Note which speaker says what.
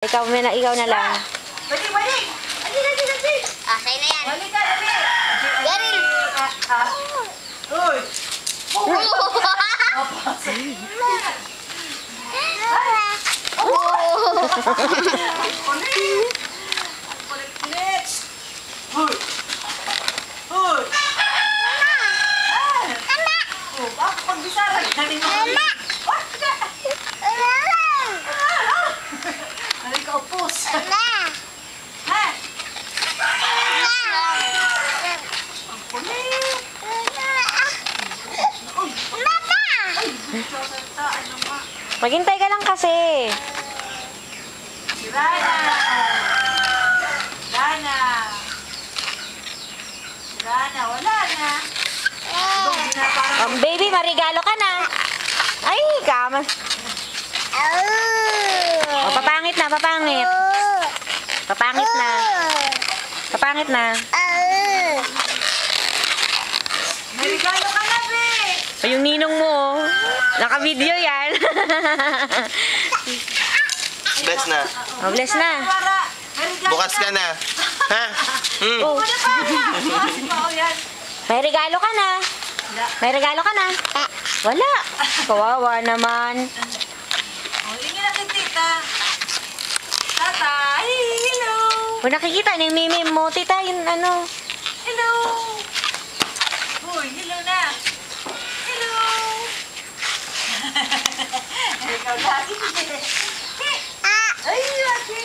Speaker 1: Ikaw na lang.
Speaker 2: Balik! Andi!
Speaker 3: Sa'yo na yan.
Speaker 2: Balik ka, dali!
Speaker 3: Daryl!
Speaker 2: Uy! Kulit! Uy! Uy! Oh, bakit pag bisara? Galing mo. Galing ka upos. Ha? Ang kulit! Ano nga?
Speaker 1: Maghintay ka lang kasi.
Speaker 2: Si Rana! Rana! Rana, wala na.
Speaker 1: Baby, marigalo ka na. Ay, kama. Oh, papangit na, papangit. Papangit na. Papangit na.
Speaker 2: May regalo ka na, be!
Speaker 1: O, yung ninong mo, oh. Naka-video yan.
Speaker 4: Bless na.
Speaker 1: Oh, bless na.
Speaker 2: Para, may regalo
Speaker 4: Bukas ka na. Ha?
Speaker 1: Oh,
Speaker 2: Ano pa? Bukas pa, oh, yan.
Speaker 1: may regalo ka na. May regalo ka na. Wala. Kawawa naman.
Speaker 2: Oh, hingin na kay tita. Tata, hello!
Speaker 1: Kung nakikita ng mimi mo, tita, yung ano.
Speaker 2: Hello! Uy, hello na! Hello! Ikaw lagi. Ay, lagi.